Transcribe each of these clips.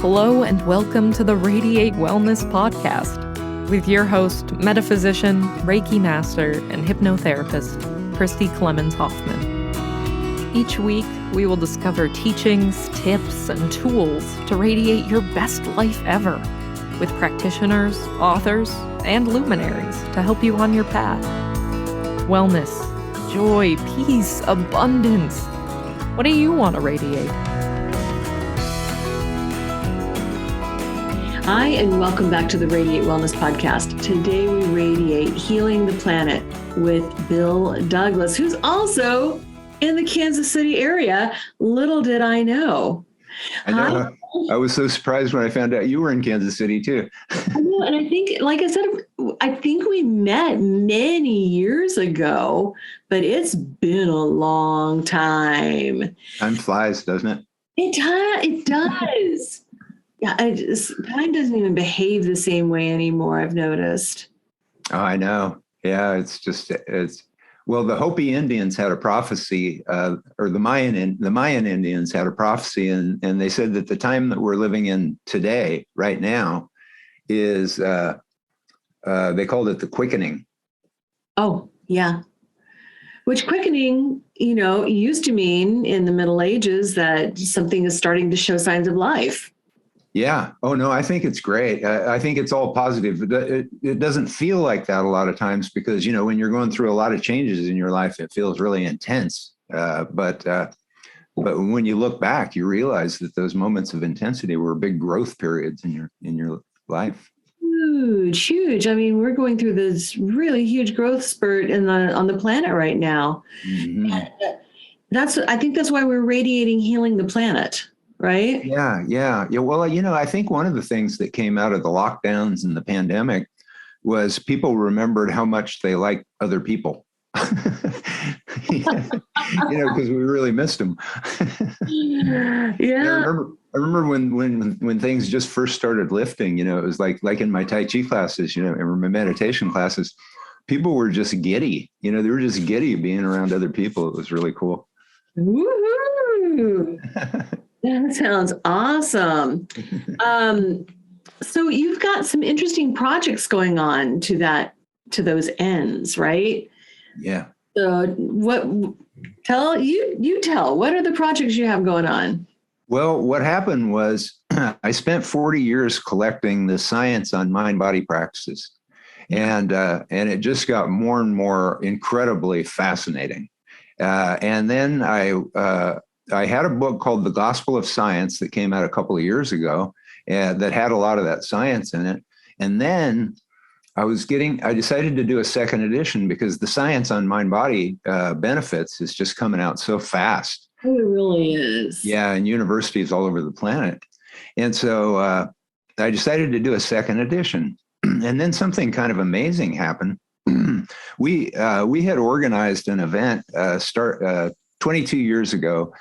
Hello and welcome to the Radiate Wellness Podcast with your host, metaphysician, Reiki master, and hypnotherapist, Christy Clemens Hoffman. Each week, we will discover teachings, tips, and tools to radiate your best life ever with practitioners, authors, and luminaries to help you on your path. Wellness, joy, peace, abundance. What do you want to radiate? Hi, and welcome back to the Radiate Wellness Podcast. Today we radiate Healing the Planet with Bill Douglas, who's also in the Kansas City area. Little did I know. I know. I was so surprised when I found out you were in Kansas City too. I know, and I think, like I said, I think we met many years ago, but it's been a long time. Time flies, doesn't it? It does. Yeah, time doesn't even behave the same way anymore, I've noticed. Oh, I know. Yeah, well, the Hopi Indians had a prophecy, or the Mayan Indians had a prophecy, and they said that the time that we're living in today, right now, is they called it the quickening. Oh, yeah. Which quickening, used to mean in the Middle Ages that something is starting to show signs of life. Yeah. Oh, no, I think it's great. I think it's all positive. It doesn't feel like that a lot of times because, when you're going through a lot of changes in your life, it feels really intense. But when you look back, you realize that those moments of intensity were big growth periods in your life. Huge. I mean, we're going through this really huge growth spurt on the planet right now. Mm-hmm. And I think that's why we're radiating Healing the Planet. Right? Yeah. Well, I think one of the things that came out of the lockdowns and the pandemic was people remembered how much they liked other people. Because we really missed them. Yeah. I remember when things just first started lifting, it was like in my Tai Chi classes, or my meditation classes, people were just giddy. They were just giddy being around other people. It was really cool. Woo-hoo. That sounds awesome. So you've got some interesting projects going on to those ends, right? Yeah. So what are the projects you have going on? Well, what happened was I spent 40 years collecting the science on mind-body practices. And it just got more and more incredibly fascinating. And then I had a book called The Gospel of Science that came out a couple of years ago that had a lot of that science in it. And then I decided to do a second edition because the science on mind-body benefits is just coming out so fast. Oh, it really is. Yeah, in universities all over the planet. And so I decided to do a second edition. And then something kind of amazing happened. We had organized an event 22 years ago.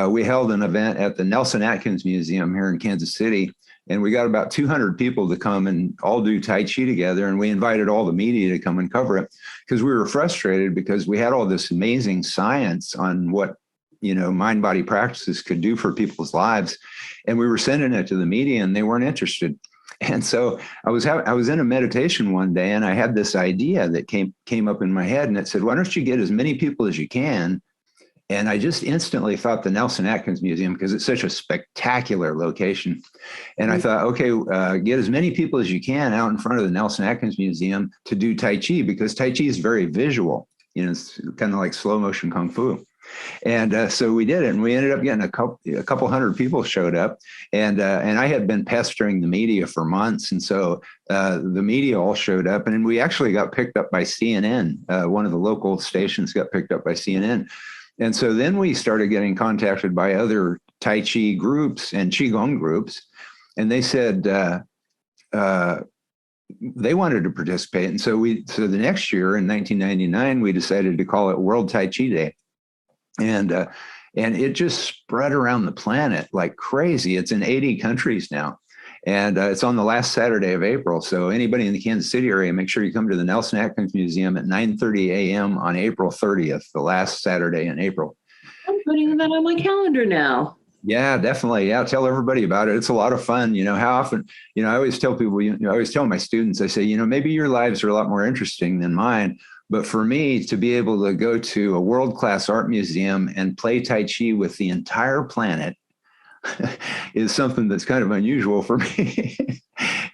We held an event at the Nelson Atkins Museum here in Kansas City, and we got about 200 people to come and all do Tai Chi together, and we invited all the media to come and cover it because we were frustrated because we had all this amazing science on what, mind-body practices could do for people's lives, and we were sending it to the media, and they weren't interested. And so I was in a meditation one day, and I had this idea that came up in my head, and it said, why don't you get as many people as you can? And I just instantly thought the Nelson Atkins Museum, because it's such a spectacular location. And I thought, okay, get as many people as you can out in front of the Nelson Atkins Museum to do Tai Chi, because Tai Chi is very visual. It's kind of like slow motion Kung Fu. And so we did it, and we ended up getting a couple hundred people showed up, and I had been pestering the media for months, and so the media all showed up, and we actually got picked up by CNN. One of the local stations got picked up by CNN. And so then we started getting contacted by other Tai Chi groups and Qigong groups, and they said they wanted to participate. And so the next year in 1999, we decided to call it World Tai Chi Day. And it just spread around the planet like crazy. It's in 80 countries now. And it's on the last Saturday of April. So anybody in the Kansas City area, make sure you come to the Nelson Atkins Museum at 9:30 a.m. on April 30th, the last Saturday in April. I'm putting that on my calendar now. Yeah, definitely. Yeah, tell everybody about it. It's a lot of fun. How often, I always tell people, I always tell my students, I say, maybe your lives are a lot more interesting than mine. But for me to be able to go to a world-class art museum and play Tai Chi with the entire planet is something that's kind of unusual for me.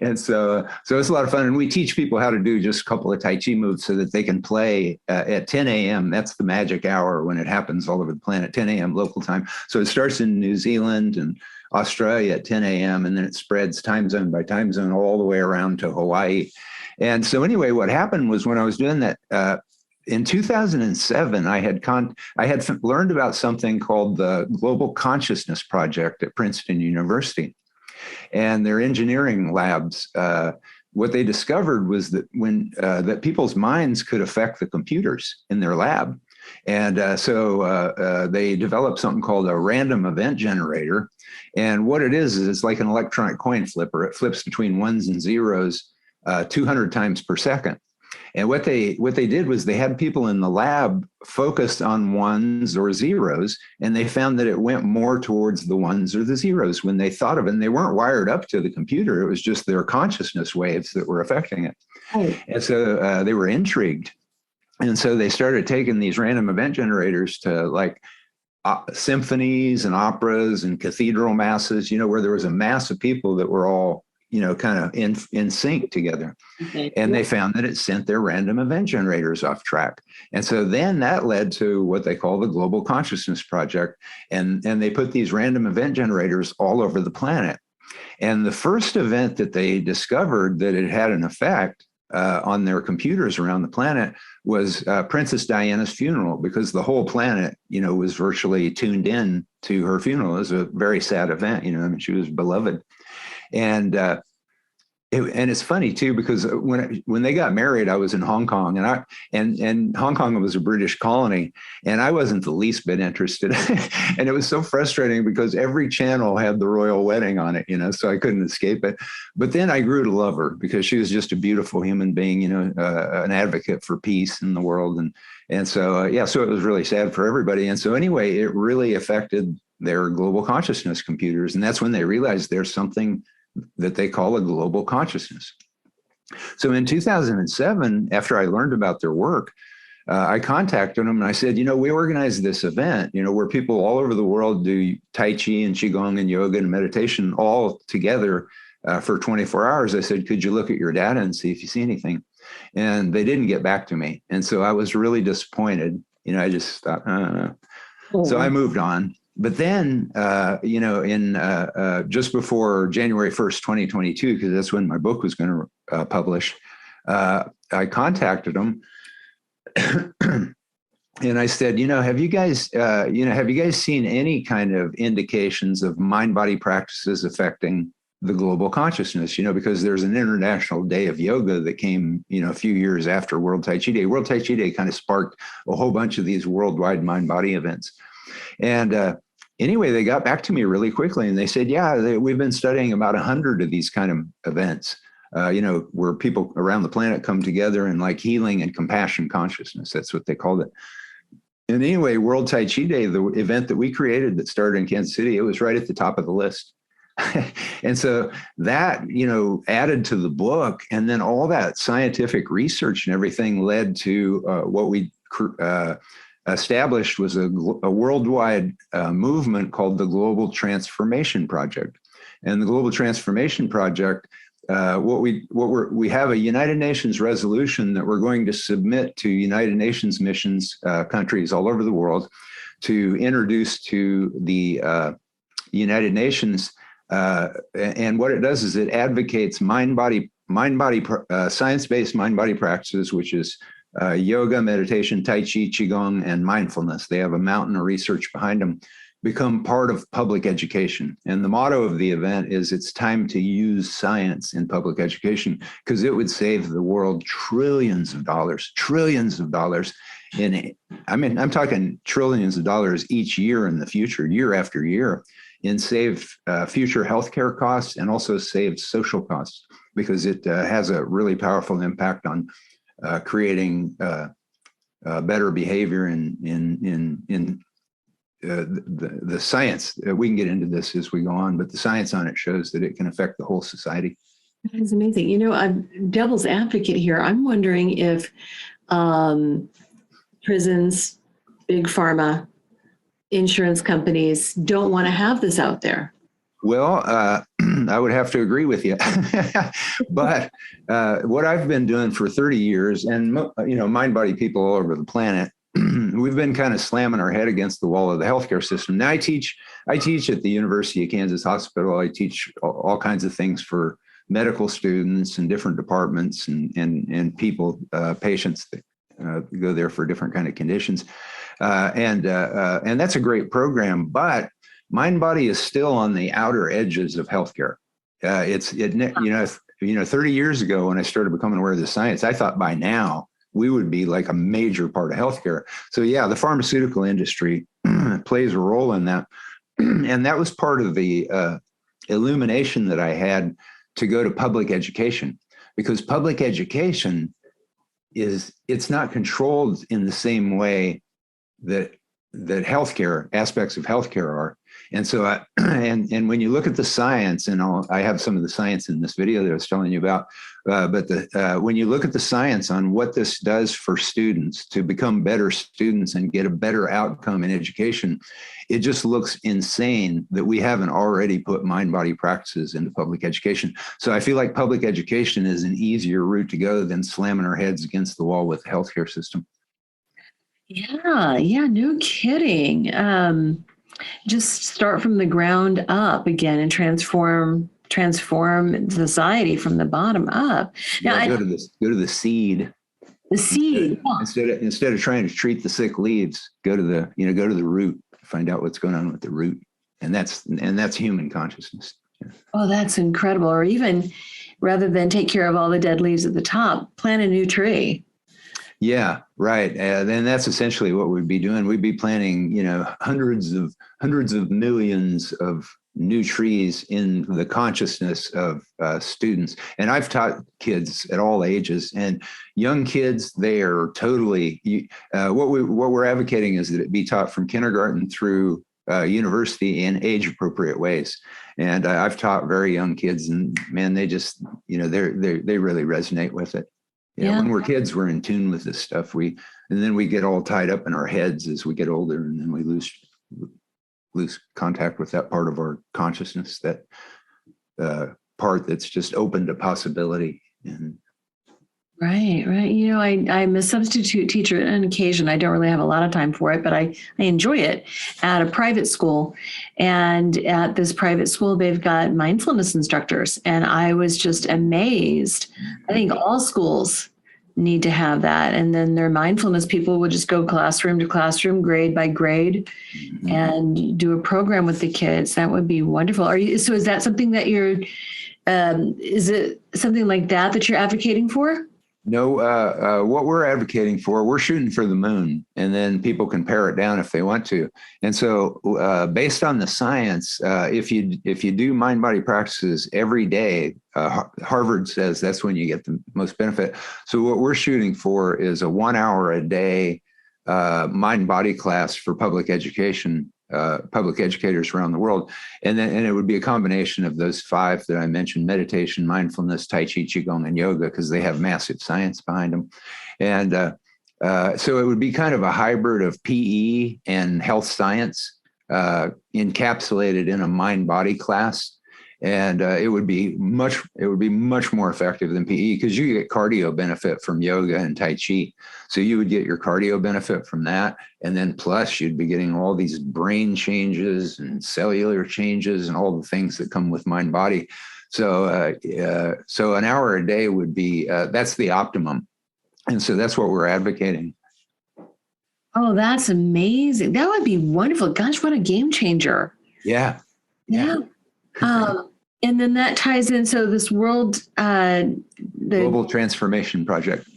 And so it's a lot of fun. And we teach people how to do just a couple of Tai Chi moves so that they can play at 10 a.m. That's the magic hour when it happens all over the planet, 10 a.m. local time. So it starts in New Zealand and Australia at 10 a.m. and then it spreads time zone by time zone all the way around to Hawaii. And so anyway, what happened was when I was doing that, in 2007, I had learned about something called the Global Consciousness Project at Princeton University. And their engineering labs, what they discovered was that that people's minds could affect the computers in their lab. And so they developed something called a random event generator. And what it is it's like an electronic coin flipper. It flips between ones and zeros 200 times per second. And what they did was they had people in the lab focused on ones or zeros, and they found that it went more towards the ones or the zeros when they thought of it. And they weren't wired up to the computer. It was just their consciousness waves that were affecting it. Oh. And so they were intrigued. And so they started taking these random event generators to like symphonies and operas and cathedral masses, where there was a mass of people that were all kind of in sync together. Okay. And they found that it sent their random event generators off track. And so then that led to what they call the Global Consciousness Project. And they put these random event generators all over the planet. And the first event that they discovered that it had an effect on their computers around the planet was Princess Diana's funeral, because the whole planet, was virtually tuned in to her funeral. It was a very sad event. She was beloved. And it's funny too, because when they got married, I was in Hong Kong, and Hong Kong was a British colony, and I wasn't the least bit interested. And it was so frustrating because every channel had the royal wedding on it, so I couldn't escape it. But then I grew to love her because she was just a beautiful human being, an advocate for peace in the world, and so so it was really sad for everybody. And so anyway, it really affected their global consciousness computers, and that's when they realized there's something that they call a global consciousness. So in 2007, after I learned about their work, I contacted them and I said, we organized this event, where people all over the world do Tai Chi and Qigong and yoga and meditation all together for 24 hours. I said, could you look at your data and see if you see anything? And they didn't get back to me. And so I was really disappointed. I just thought, So I moved on. But then, in just before January 1st, 2022, because that's when my book was going to publish, I contacted them and I said, have you guys seen any kind of indications of mind-body practices affecting the global consciousness? Because there's an International Day of Yoga that came, a few years after World Tai Chi Day. World Tai Chi Day kind of sparked a whole bunch of these worldwide mind-body events. And anyway, they got back to me really quickly and they said, we've been studying about 100 of these kind of events, where people around the planet come together in like healing and compassion consciousness. That's what they called it. And anyway, World Tai Chi Day, the event that we created that started in Kansas City, it was right at the top of the list. And so that, added to the book, and then all that scientific research and everything led to what we established was a worldwide movement called the Global Transformation Project. And the Global Transformation Project, we have a United Nations resolution that we're going to submit to United Nations missions countries all over the world to introduce to the United Nations. And what it does is it advocates science-based mind-body practices, which is yoga, meditation, Tai Chi, Qigong, and mindfulness. They have a mountain of research behind them, become part of public education. And the motto of the event is it's time to use science in public education, because it would save the world trillions of dollars. I'm talking trillions of dollars each year in the future, year after year, in saved future healthcare costs and also saved social costs, because it has a really powerful impact on creating better behavior in the science, we can get into this as we go on, but the science on it shows that it can affect the whole society. That is amazing. I'm devil's advocate here. I'm wondering if prisons, big pharma, insurance companies don't want to have this out there. Well, I would have to agree with you. But what I've been doing for 30 years, and mind-body people all over the planet, we've been kind of slamming our head against the wall of the healthcare system. Now I teach at the University of Kansas Hospital. I teach all kinds of things for medical students and different departments and people, patients that go there for different kind of conditions. And that's a great program, but mind body is still on the outer edges of healthcare. 30 years ago when I started becoming aware of the science, I thought by now we would be like a major part of healthcare. So yeah, the pharmaceutical industry plays a role in that. And that was part of the illumination that I had to go to public education, because public education it's not controlled in the same way that healthcare, aspects of healthcare are. And so, and when you look at the science, and I have some of the science in this video that I was telling you about, but when you look at the science on what this does for students to become better students and get a better outcome in education, it just looks insane that we haven't already put mind-body practices into public education. So I feel like public education is an easier route to go than slamming our heads against the wall with the healthcare system. Yeah, no kidding. Just start from the ground up again and transform society from the bottom up. Now, go to the seed. The seed. Instead of trying to treat the sick leaves, go to the root, find out what's going on with the root. And that's human consciousness. Yeah. Oh, that's incredible. Or even rather than take care of all the dead leaves at the top, plant a new tree. Yeah, right. Then that's essentially what we'd be doing. We'd be planting, hundreds of millions of new trees in the consciousness of students. And I've taught kids at all ages, and young kids, they are totally, what we're advocating is that it be taught from kindergarten through university in age appropriate ways. And I've taught very young kids, and man, they just, they really resonate with it. Yeah, when we're kids, we're in tune with this stuff. And then we get all tied up in our heads as we get older, and then we lose contact with that part of our consciousness, that part that's just open to possibility. And Right. I'm a substitute teacher on occasion. I don't really have a lot of time for it, but I enjoy it at a private school. And at this private school, they've got mindfulness instructors. And I was just amazed. I think all schools need to have that. And then their mindfulness people would just go classroom to classroom, grade by grade, and do a program with the kids. That would be wonderful. So is that something that is it something like that you're advocating for? No, what we're advocating for, we're shooting for the moon, and then people can pare it down if they want to. And so based on the science, if you do mind-body practices every day, Harvard says that's when you get the most benefit. So what we're shooting for is a 1 hour a day mind-body class for public education, public educators around the world. And it would be a combination of those 5 that I mentioned: meditation, mindfulness, Tai Chi, Qigong, and yoga, because they have massive science behind them. And so it would be kind of a hybrid of PE and health science encapsulated in a mind-body class. And it would be much more effective than PE, because you get cardio benefit from yoga and Tai Chi. So you would get your cardio benefit from that. And then plus you'd be getting all these brain changes and cellular changes and all the things that come with mind body. So, so an hour a day would be, that's the optimum. And so that's what we're advocating. Oh, that's amazing. That would be wonderful. Gosh, what a game changer. Yeah. And then that ties in. So this the Global Transformation Project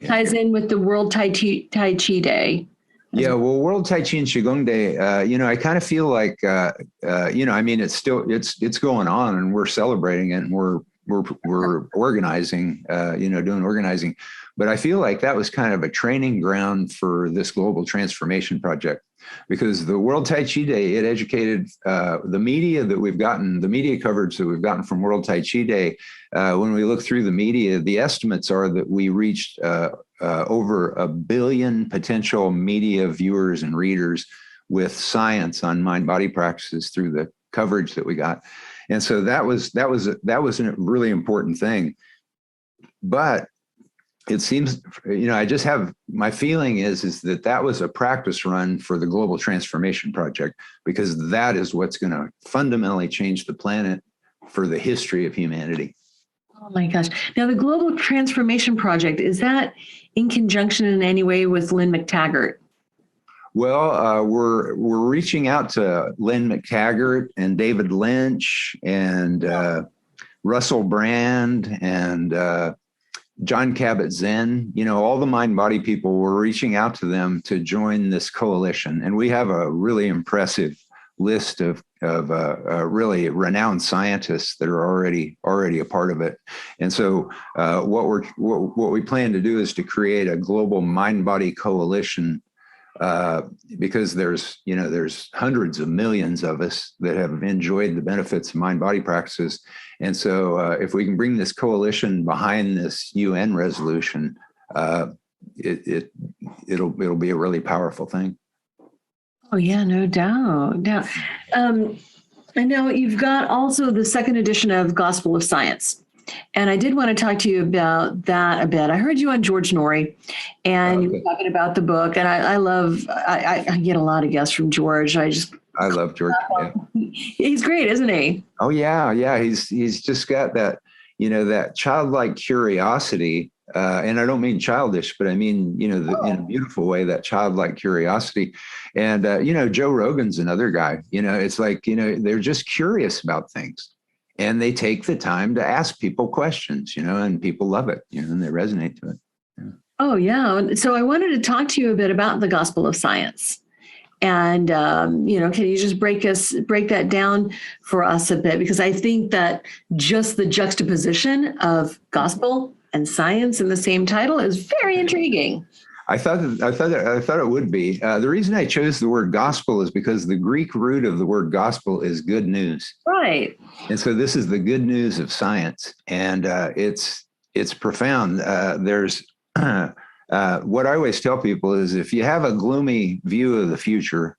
ties in with the World Tai Chi Day. Yeah, well, World Tai Chi and Qigong Day, I kind of feel like, it's going on, and we're celebrating it, and we're we're organizing, doing organizing. But I feel like that was kind of a training ground for this global transformation project, because the World Tai Chi Day, it educated the media that we've gotten, the media coverage that we've gotten from World Tai Chi Day. When we look through the media, the estimates are that we reached over 1 billion potential media viewers and readers with science on mind-body practices through the coverage that we got. And so that was a really important thing. But it seems, I just have, my feeling is that was a practice run for the Global Transformation Project, because that is what's going to fundamentally change the planet for the history of humanity. Oh my gosh. Now, the Global Transformation Project, is that in conjunction in any way with Lynn McTaggart? Well, we're reaching out to Lynn McTaggart and David Lynch and Russell Brand and John Kabat-Zinn, all the mind-body people. We're reaching out to them to join this coalition. And we have a really impressive list of really renowned scientists that are already a part of it. And so what we plan to do is to create a global mind-body coalition, because there's hundreds of millions of us that have enjoyed the benefits of mind-body practices. And so if we can bring this coalition behind this UN resolution, it'll be a really powerful thing. Oh yeah, no doubt. And now you've got also the second edition of Gospel of Science. And I did want to talk to you about that a bit. I heard you on George Norrie, and you were talking about the book. And I get a lot of guests from George. I love George. Yeah. He's great, isn't he? Oh yeah. He's just got that, that childlike curiosity. And I don't mean childish, but I mean, in a beautiful way, that childlike curiosity. And, Joe Rogan's another guy. It's like, they're just curious about things. And they take the time to ask people questions, and people love it, and they resonate to it. Yeah. Oh, yeah. So I wanted to talk to you a bit about the Gospel of Science. And, can you just break that down for us a bit? Because I think that just the juxtaposition of gospel and science in the same title is very intriguing. I thought it would be. The reason I chose the word gospel is because the Greek root of the word gospel is good news. Right. And so this is the good news of science, and it's profound. There's what I always tell people is, if you have a gloomy view of the future,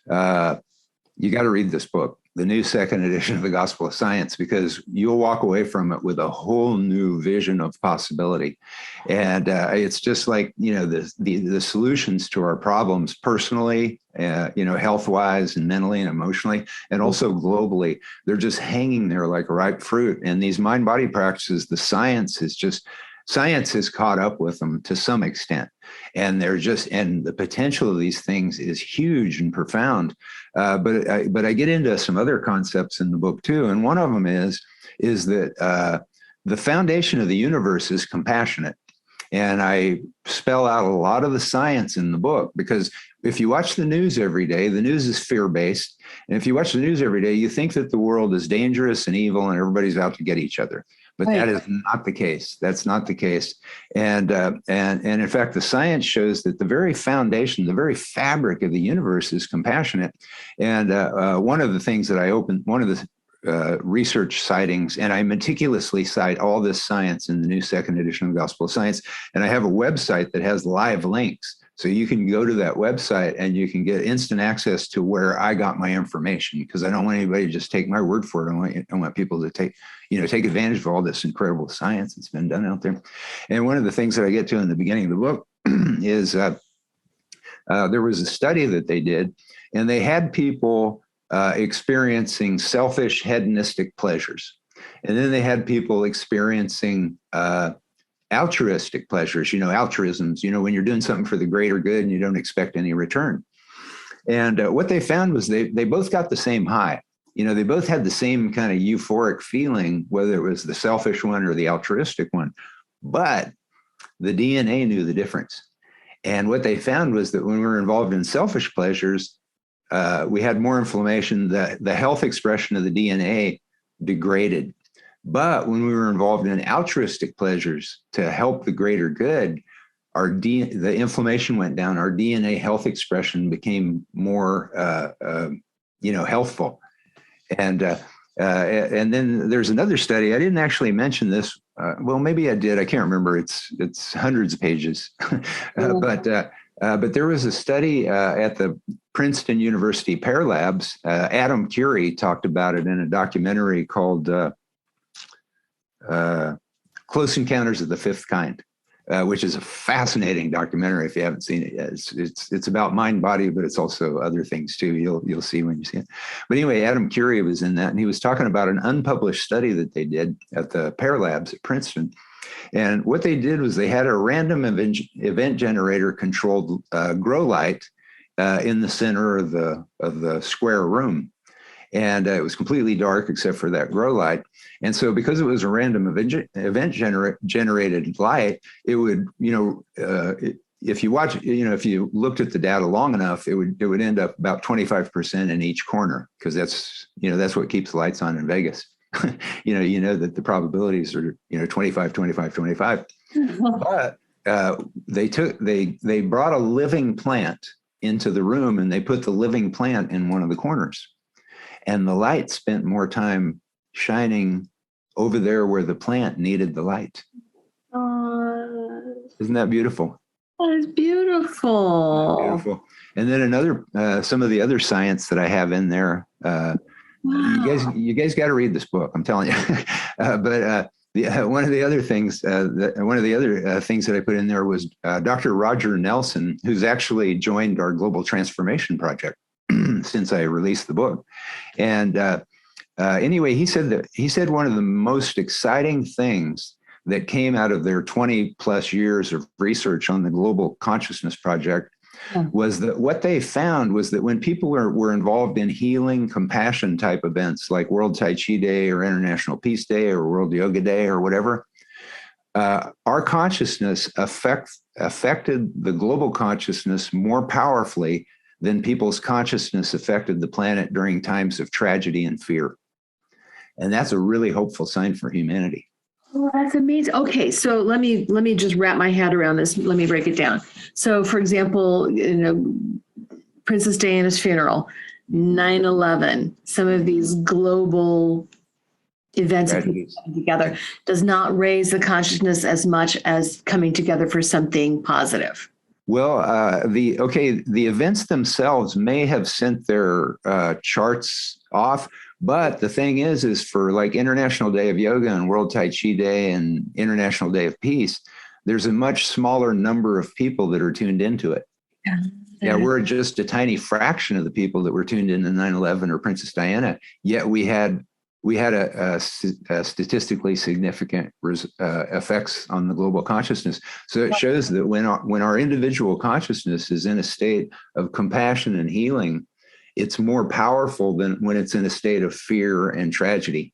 you got to read this book, the new second edition of the Gospel of Science, because you'll walk away from it with a whole new vision of possibility. And it's just like, the solutions to our problems personally, health-wise and mentally and emotionally, and also globally, they're just hanging there like ripe fruit. And these mind-body practices, the science has caught up with them to some extent. And and the potential of these things is huge and profound. But I get into some other concepts in the book too. And one of them is that the foundation of the universe is compassionate. And I spell out a lot of the science in the book, because if you watch the news every day, the news is fear-based. And if you watch the news every day, you think that the world is dangerous and evil and everybody's out to get each other. But That is not the case. That's not the case. And in fact, the science shows that the very foundation, the very fabric of the universe is compassionate. And one of the things that one of the research sightings, and I meticulously cite all this science in the new second edition of the Gospel of Science. And I have a website that has live links. So you can go to that website and you can get instant access to where I got my information, because I don't want anybody to just take my word for it. I want people to take advantage of all this incredible science that's been done out there. And one of the things that I get to in the beginning of the book is there was a study that they did, and they had people experiencing selfish hedonistic pleasures. And then they had people experiencing altruistic pleasures, altruisms, when you're doing something for the greater good and you don't expect any return. And what they found was they both got the same high. They both had the same kind of euphoric feeling, whether it was the selfish one or the altruistic one, but the DNA knew the difference. And what they found was that when we were involved in selfish pleasures, we had more inflammation. The health expression of the DNA degraded. But when we were involved in altruistic pleasures to help the greater good, the inflammation went down. Our DNA health expression became more, healthful. And then there's another study. I didn't actually mention this. Well, maybe I did. I can't remember. It's hundreds of pages. But there was a study at the Princeton University Pear Labs. Adam Curie talked about it in a documentary called Close Encounters of the Fifth Kind, which is a fascinating documentary if you haven't seen it yet. It's about mind body, but it's also other things too. You'll see when you see it. But anyway, Adam Curie was in that, and he was talking about an unpublished study that they did at the Pear Labs at Princeton. And what they did was they had a random event generator controlled grow light in the center of the square room. And it was completely dark except for that grow light. And so because it was a random event generated light, it would, if you watch, if you looked at the data long enough, it would end up about 25% in each corner, because that's what keeps the lights on in Vegas. you know that the probabilities are, 25, 25, 25. But they brought a living plant into the room, and they put the living plant in one of the corners. And the light spent more time shining over there where the plant needed the light. Isn't that beautiful? That's beautiful. Beautiful. And then some of the other science that I have in there. Wow. You guys got to read this book. I'm telling you. One of the other things that I put in there was Dr. Roger Nelson, who's actually joined our Global Transformation Project since I released the book. And anyway, he said one of the most exciting things that came out of their 20 plus years of research on the Global Consciousness Project was that what they found was that when people were involved in healing, compassion type events like World Tai Chi Day or International Peace Day or World Yoga Day or whatever, our consciousness affected the global consciousness more powerfully than people's consciousness affected the planet during times of tragedy and fear. And that's a really hopeful sign for humanity. Oh, that's amazing. Okay, so let me just wrap my head around this. Let me break it down. So, for example, Princess Diana's funeral, 9/11, some of these global events together does not raise the consciousness as much as coming together for something positive. Well, the events themselves may have sent their charts off, but the thing is for like International Day of Yoga and World Tai Chi Day and International Day of Peace, there's a much smaller number of people that are tuned into it. Yeah, we're just a tiny fraction of the people that were tuned into 9/11 or Princess Diana, yet we had a statistically significant effects on the global consciousness. So it shows that when our individual consciousness is in a state of compassion and healing, it's more powerful than when it's in a state of fear and tragedy.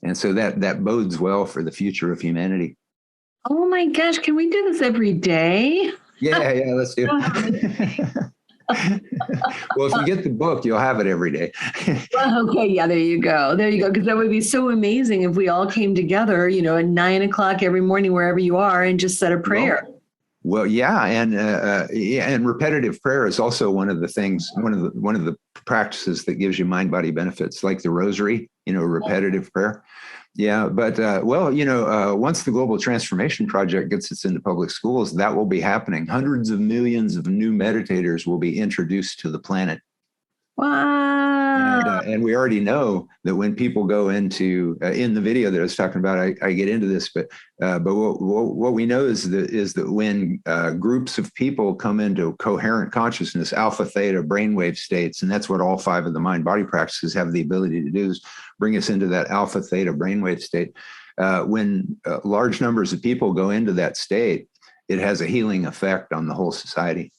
And so that bodes well for the future of humanity. Oh my gosh, can we do this every day? Yeah, let's do it. Well, if you get the book, you'll have it every day. Well, okay, yeah, there you go. Because that would be so amazing if we all came together, at 9:00 every morning, wherever you are, and just said a prayer. Well, yeah, and repetitive prayer is also one of the things, one of the practices that gives you mind-body benefits, like the rosary, repetitive prayer. Yeah, but once the Global Transformation Project gets us into public schools, that will be happening. Hundreds of millions of new meditators will be introduced to the planet. Wow. And we already know that when people go into, in the video that I was talking about, I get into this, but what we know is that when groups of people come into coherent consciousness, alpha, theta, brainwave states, and that's what all 5 of the mind-body practices have the ability to do, is bring us into that alpha, theta, brainwave state. When large numbers of people go into that state, it has a healing effect on the whole society.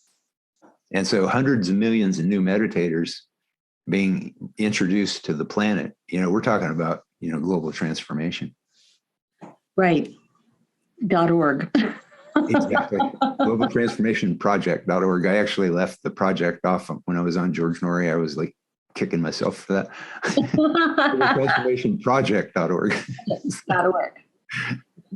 And so hundreds of millions of new meditators being introduced to the planet, we're talking about, global transformation. Right. .org. Exactly. Globaltransformationproject.org. I actually left the project off when I was on George Norrie. I was like kicking myself for that. Transformationproject.org. That'll work.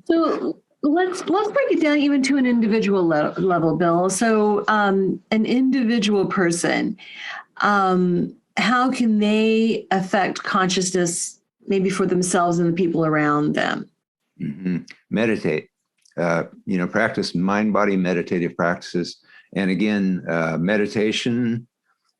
So let's break it down even to an individual level, Bill. So an individual person, how can they affect consciousness maybe for themselves and the people around them? Mm-hmm. Meditate, practice mind-body meditative practices. And again, meditation,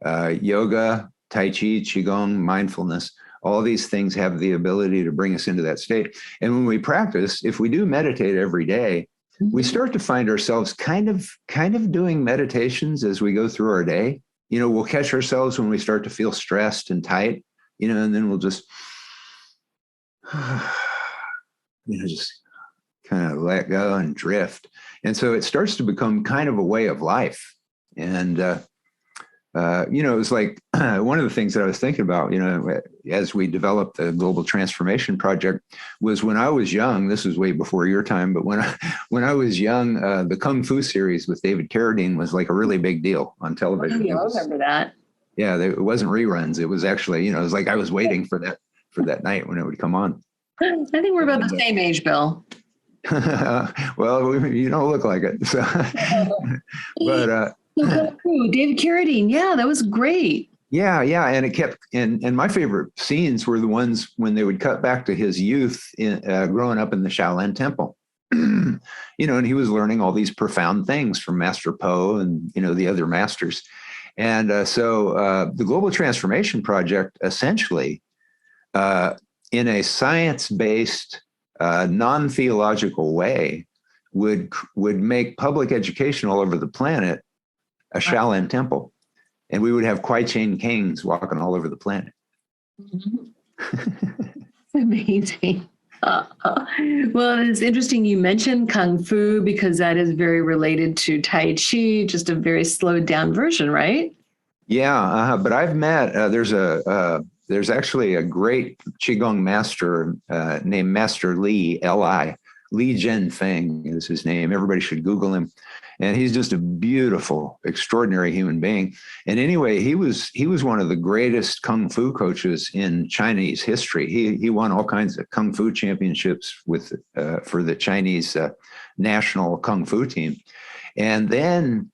yoga, Tai Chi, Qigong, mindfulness, all these things have the ability to bring us into that state. And when we practice, if we do meditate every day, we start to find ourselves kind of doing meditations as we go through our day. We'll catch ourselves when we start to feel stressed and tight, and then we'll just, just kind of let go and drift. And so it starts to become kind of a way of life. And, it was like one of the things that I was thinking about, as we developed the Global Transformation Project, was when I was young. This was way before your time, but when I was young, the Kung Fu series with David Carradine was like a really big deal on television. I remember that. Yeah, it wasn't reruns. It was actually, it was like I was waiting for that night when it would come on. I think we're about the same age, Bill. Well, you don't look like it. So, but. David Carradine. Yeah, that was great. Yeah. And it kept, and my favorite scenes were the ones when they would cut back to his youth growing up in the Shaolin Temple, and he was learning all these profound things from Master Po and, the other masters. And so the Global Transformation Project, essentially, in a science-based, non-theological way, would make public education all over the planet a Shaolin temple, and we would have Kwai Chain kings walking all over the planet. Amazing. Well, it's interesting you mentioned Kung Fu because that is very related to Tai Chi, just a very slowed down version, right? Yeah, but I've met, there's actually a great Qigong master named Master Li, L-I. Li Zhenfeng is his name. Everybody should Google him. And he's just a beautiful, extraordinary human being. And anyway, he was one of the greatest Kung Fu coaches in Chinese history. He won all kinds of Kung Fu championships for the Chinese national Kung Fu team. And then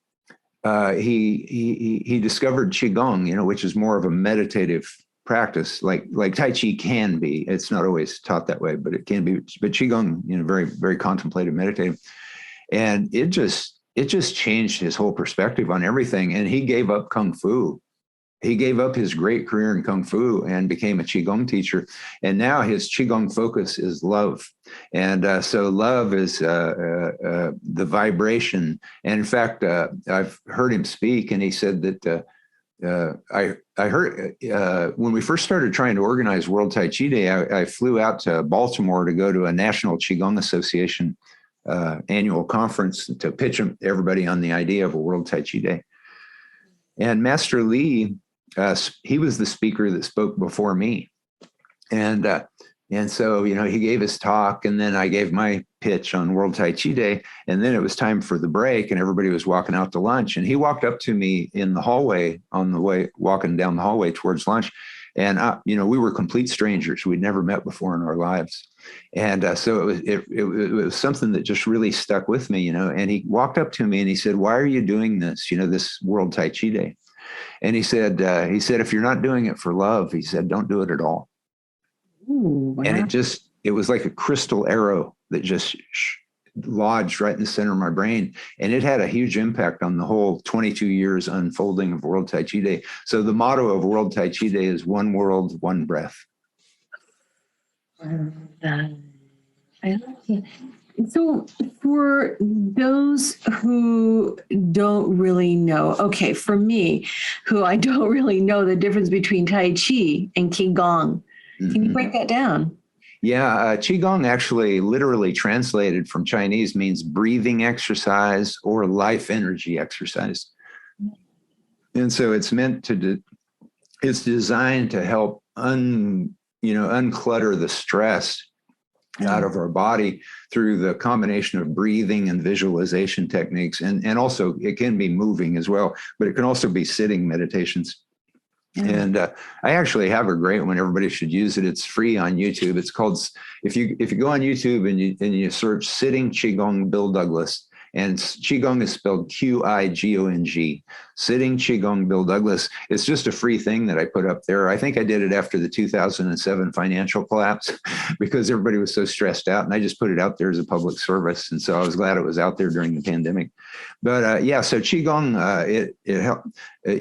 he discovered Qigong, which is more of a meditative practice, like Tai Chi can be. It's not always taught that way, but it can be. But Qigong, very, very contemplative, meditative. And it just changed his whole perspective on everything. And he gave up Kung Fu. He gave up his great career in Kung Fu and became a Qigong teacher. And now his Qigong focus is love. And so love is the vibration. And in fact, I've heard him speak, and he said that I heard when we first started trying to organize World Tai Chi Day, I flew out to Baltimore to go to a National Qigong Association annual conference to pitch everybody on the idea of a World Tai Chi Day. And Master Li, he was the speaker that spoke before me. And so, he gave his talk, and then I gave my pitch on World Tai Chi Day. And then it was time for the break, and everybody was walking out to lunch. And he walked up to me in the hallway walking down the hallway towards lunch. And, we were complete strangers. We'd never met before in our lives. And so it was something that just really stuck with me, and he walked up to me and he said, "Why are you doing this, this World Tai Chi Day?" And he said, "If you're not doing it for love," he said, "don't do it at all." Ooh, wow. And it was like a crystal arrow that just lodged right in the center of my brain. And it had a huge impact on the whole 22 years unfolding of World Tai Chi Day. So the motto of World Tai Chi Day is one world, one breath. So for those who don't really know, okay, for me, who I don't really know the difference between Tai Chi and Qigong, can you break that down? Yeah, Qigong actually literally translated from Chinese means breathing exercise or life energy exercise. And so it's it's designed to help unclutter the stress out of our body through the combination of breathing and visualization techniques. And also it can be moving as well, but it can also be sitting meditations. And I actually have a great one. Everybody should use it. It's free on YouTube. It's called, if you go on YouTube and you search Sitting Qigong Bill Douglas, and Qigong is spelled Qigong, Sitting Qigong Bill Douglas. It's just a free thing that I put up there. I think I did it after the 2007 financial collapse because everybody was so stressed out, and I just put it out there as a public service. And so I was glad it was out there during the pandemic. But so Qigong, it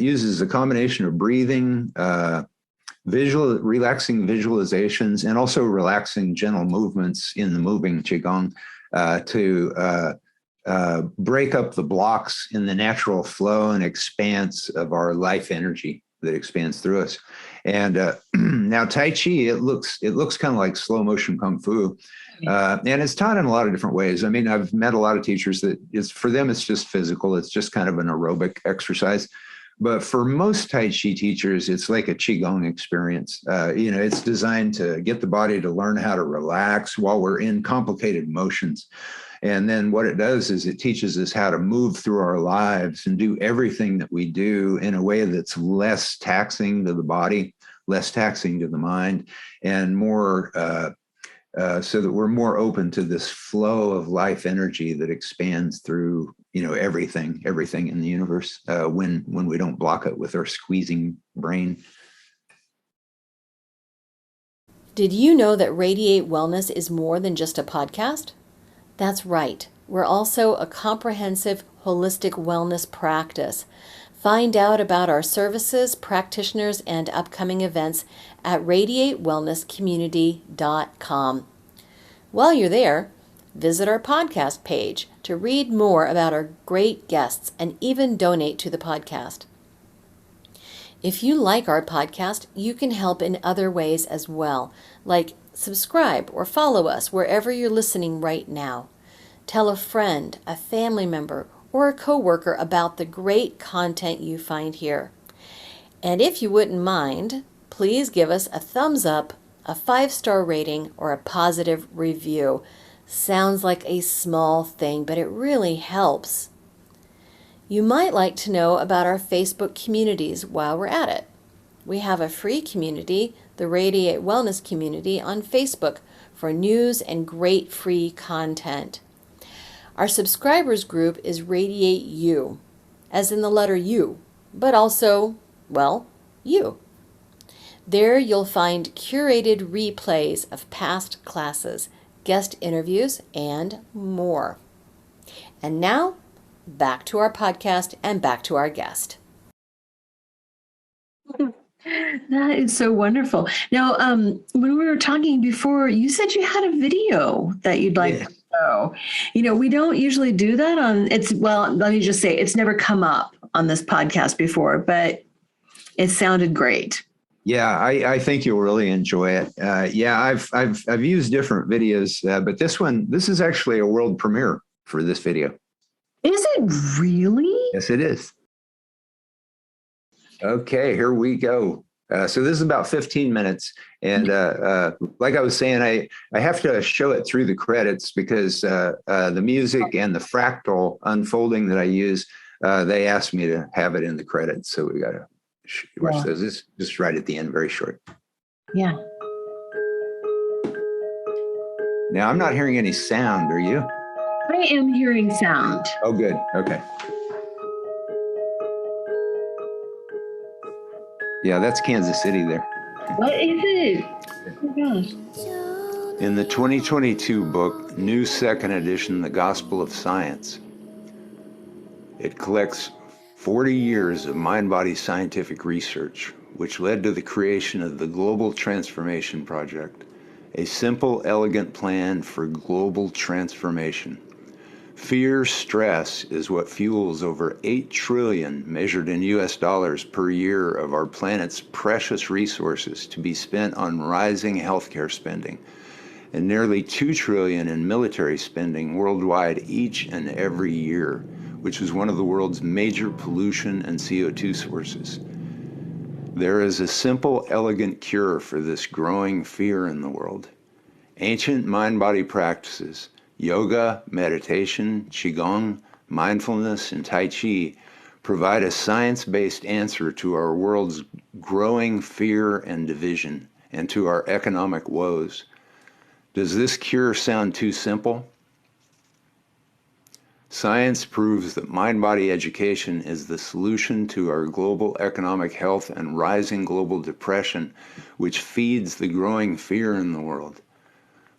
uses a combination of breathing, relaxing visualizations, and also relaxing gentle movements in the moving Qigong to break up the blocks in the natural flow and expanse of our life energy that expands through us. And now Tai Chi, it looks kind of like slow motion Kung Fu. And it's taught in a lot of different ways. I mean, I've met a lot of teachers that for them, it's just physical. It's just kind of an aerobic exercise. But for most Tai Chi teachers, it's like a Qigong experience. It's designed to get the body to learn how to relax while we're in complicated motions. And then what it does is it teaches us how to move through our lives and do everything that we do in a way that's less taxing to the body, less taxing to the mind, and more so that we're more open to this flow of life energy that expands through, everything in the universe when we don't block it with our squeezing brain. Did you know that Radiate Wellness is more than just a podcast? That's right. We're also a comprehensive, holistic wellness practice. Find out about our services, practitioners, and upcoming events at radiatewellnesscommunity.com. While you're there, visit our podcast page to read more about our great guests and even donate to the podcast. If you like our podcast, you can help in other ways as well, like subscribe or follow us wherever you're listening right now. Tell a friend, a family member, or a coworker about the great content you find here. And if you wouldn't mind, please give us a thumbs up, a 5-star rating, or a positive review. Sounds like a small thing, but it really helps. You might like to know about our Facebook communities while we're at it. We have a free community, the Radiate Wellness Community, on Facebook for news and great free content. Our subscribers group is Radiate U, as in the letter U, but also, you. There you'll find curated replays of past classes, guest interviews, and more. And now, back to our podcast and back to our guest. That is so wonderful. Now, when we were talking before, you said you had a video that you'd like to show. We don't usually do that let me just say, it's never come up on this podcast before, but it sounded great. Yeah, I think you'll really enjoy it. I've used different videos, but this is actually a world premiere for this video. Is it really? Yes, it is. Okay, here we go. So this is about 15 minutes. And like I was saying, I have to show it through the credits because the music and the fractal unfolding that I use, they asked me to have it in the credits. So we got to watch those. This is just right at the end, very short. Yeah. Now, I'm not hearing any sound. Are you? I am hearing sound. Oh, good. Okay. Yeah, that's Kansas City there. What is it? Oh my gosh. In the 2022 book, New Second Edition, The Gospel of Science, it collects 40 years of mind-body scientific research, which led to the creation of the Global Transformation Project, a simple, elegant plan for global transformation. Fear, stress is what fuels over 8 trillion measured in US dollars per year of our planet's precious resources to be spent on rising healthcare spending, and nearly 2 trillion in military spending worldwide each and every year, which is one of the world's major pollution and CO2 sources. There is a simple, elegant cure for this growing fear in the world. Ancient mind-body practices, yoga, meditation, Qigong, mindfulness, and Tai Chi, provide a science-based answer to our world's growing fear and division and to our economic woes. Does this cure sound too simple? Science proves that mind-body education is the solution to our global economic health and rising global depression, which feeds the growing fear in the world.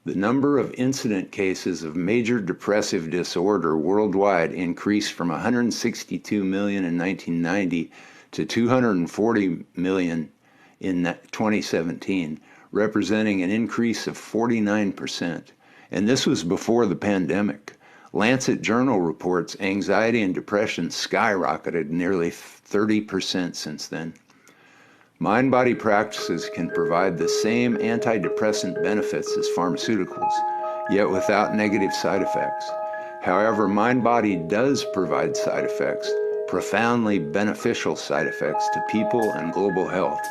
The number of incident cases of major depressive disorder worldwide increased from 162 million in 1990 to 240 million in 2017, representing an increase of 49%. And this was before the pandemic. Lancet Journal reports anxiety and depression skyrocketed nearly 30% since then. Mind-body practices can provide the same antidepressant benefits as pharmaceuticals, yet without negative side effects. However, mind-body does provide side effects, profoundly beneficial side effects to people and global health,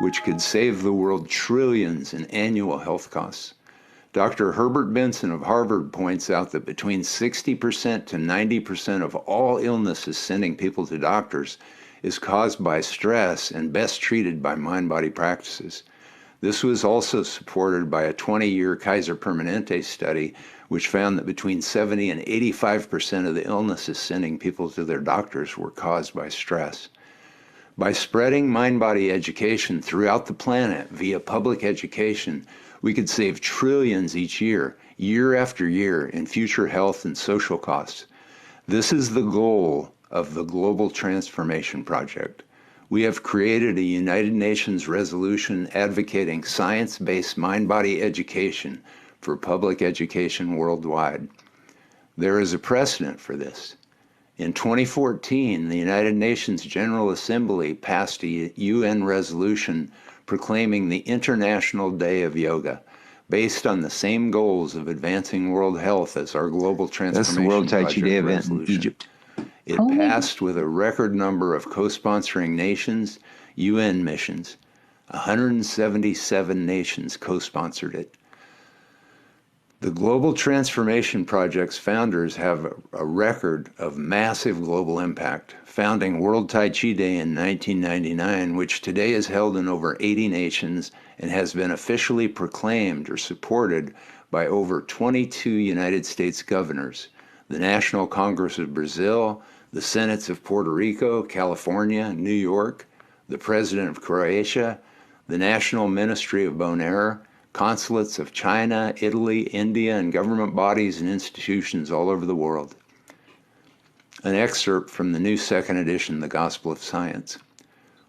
which could save the world trillions in annual health costs. Dr. Herbert Benson of Harvard points out that between 60% to 90% of all illnesses sending people to doctors is caused by stress and best treated by mind-body practices. This was also supported by a 20-year Kaiser Permanente study, which found that between 70 and 85% of the illnesses sending people to their doctors were caused by stress. By spreading mind-body education throughout the planet via public education, we could save trillions each year, year after year, in future health and social costs. This is the goal of the Global Transformation Project. We have created a United Nations resolution advocating science-based mind-body education for public education worldwide. There is a precedent for this. In 2014, the United Nations General Assembly passed a UN resolution proclaiming the International Day of Yoga, based on the same goals of advancing world health as our Global Transformation That's the World Tai Chi Project Day event resolution. in Egypt. It passed with a record number of co-sponsoring nations, UN missions. 177 nations co-sponsored it. The Global Transformation Project's founders have a record of massive global impact, founding World Tai Chi Day in 1999, which today is held in over 80 nations and has been officially proclaimed or supported by over 22 United States governors, the National Congress of Brazil, the Senates of Puerto Rico, California, New York, the President of Croatia, the National Ministry of Boehringer, consulates of China, Italy, India, and government bodies and institutions all over the world. An excerpt from the new second edition, The Gospel of Science.